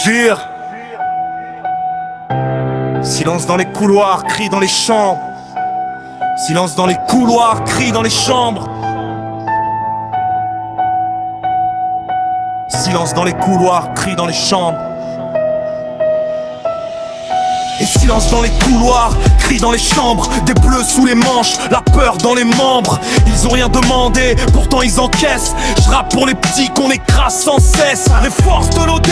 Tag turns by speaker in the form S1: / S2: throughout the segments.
S1: Jure. Silence dans les couloirs, cris dans les chambres. Silence dans les couloirs, cris dans les chambres. Silence dans les couloirs, cris dans les chambres. Et silence dans les couloirs, cris dans les chambres. Des bleus sous les manches, la peur dans les membres. Ils ont rien demandé, pourtant ils encaissent. Je rappe pour les petits qu'on écrase sans cesse. Les forces de l'OD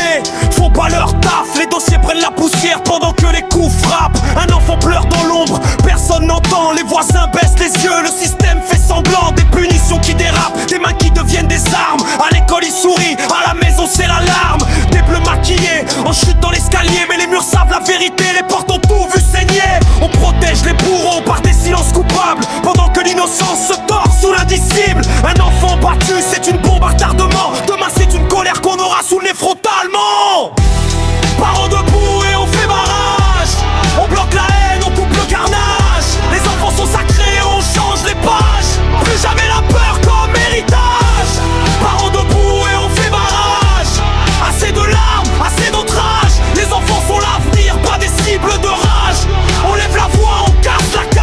S1: font pas leur taf. Les dossiers prennent la poussière pendant que les coups frappent. Un enfant pleure dans l'ombre, personne n'entend. Les voisins baissent les yeux, le système fait semblant. Des punitions qui dérapent, des mains qui deviennent des armes. À l'école ils sourient, à la maison c'est l'alarme. Des bleus maquillés, en chute dans l'escalier. Mais les murs savent la vérité, les portes ont tout vu saigner. On protège les bourreaux par des silences coupables, pendant que l'innocence se tord sous l'indicible. Un enfant battu c'est une bombe à retardement. Demain c'est une colère qu'on aura sous le nez frontalement. Parents debout et on fait barrage. On bloque la haine, on coupe le carnage. Les enfants sont sacrés, on change les pages. Plus jamais la peur comme héritage. Parents debout et on fait barrage. Assez de larmes, assez d'outrage. Les enfants sont l'avenir, pas des cibles de rage. On lève la voix, on casse la cage.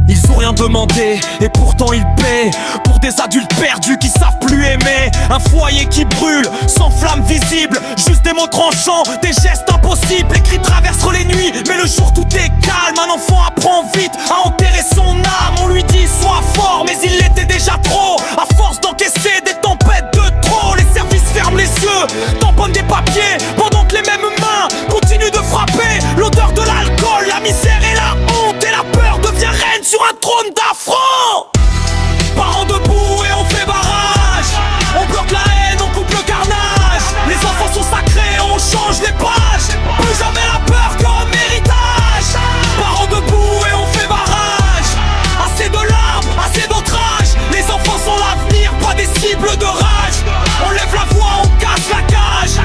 S1: Ils ont rien demandé et pourtant ils paient pour des adultes perdus qui savent plus aimer. Un foyer qui brûle, sans flamme visible, juste des mots tranchants, des gestes impossibles. Les cris traversent les nuits, mais le jour tout est calme. Un enfant apprend vite à enterrer son âme. On lui dit sois fort, mais il l'était déjà trop. À force d'encaisser des tempêtes de trop, les services ferment les yeux, tamponnent des papiers, pendant que les mêmes mains continuent de frapper. L'odeur de l'alcool, la misère et la honte, et la peur devient reine sur un trône d'affront. Parents debout et on fait barrage. On bloque la haine, on coupe le carnage. Les enfants sont sacrés, on change les pages. Plus jamais la peur comme héritage. Parents debout et on fait barrage. Assez de larmes, assez d'outrage. Les enfants sont l'avenir, pas des cibles de rage. On lève la voix, on casse la cage.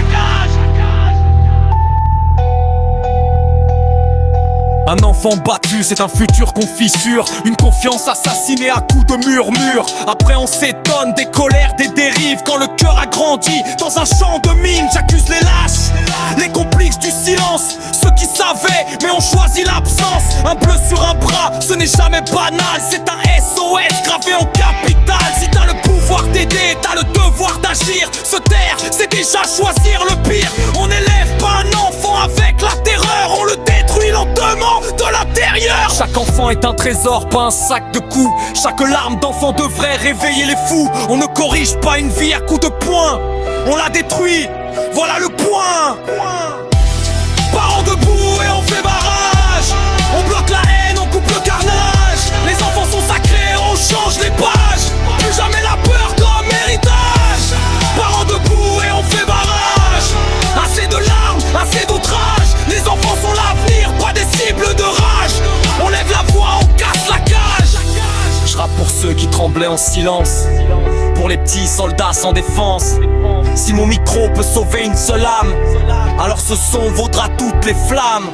S1: Un enfant battu, c'est un futur qu'on fissure. Une confiance assassinée à coups de murmures. Après on s'étonne des colères, des dérives. Quand le cœur a grandi dans un champ de mines. J'accuse les lâches, les complices du silence. Ceux qui savaient mais ont choisi l'absence. Un bleu sur un bras, ce n'est jamais banal. C'est un SOS gravé en capital. Si t'as le pouvoir d'aider, t'as le devoir d'agir. Se taire, c'est déjà choisir le pire. On n'élève pas un enfant avec la terreur. On le détruit lentement de l'intérieur. Chaque enfant est un trésor, pas un sac de coups. Chaque larme d'enfant devrait réveiller les fous. On ne corrige pas une vie à coups de poing. On la détruit, voilà le point. Parents debout et on fait barrage. On bloque la haine, on coupe le carnage. Les enfants sont sacrés, on change les pages. Plus jamais la peur comme héritage. Parents debout et on fait barrage. Assez de larmes, assez d'outrage. Les enfants sont l'avenir, pas des cibles de rage. On lève la voix, on casse la cage. Je rappe pour ceux qui tremblaient en silence, pour les petits soldats sans défense. Si mon micro peut sauver une seule âme, alors ce son vaudra toutes les flammes.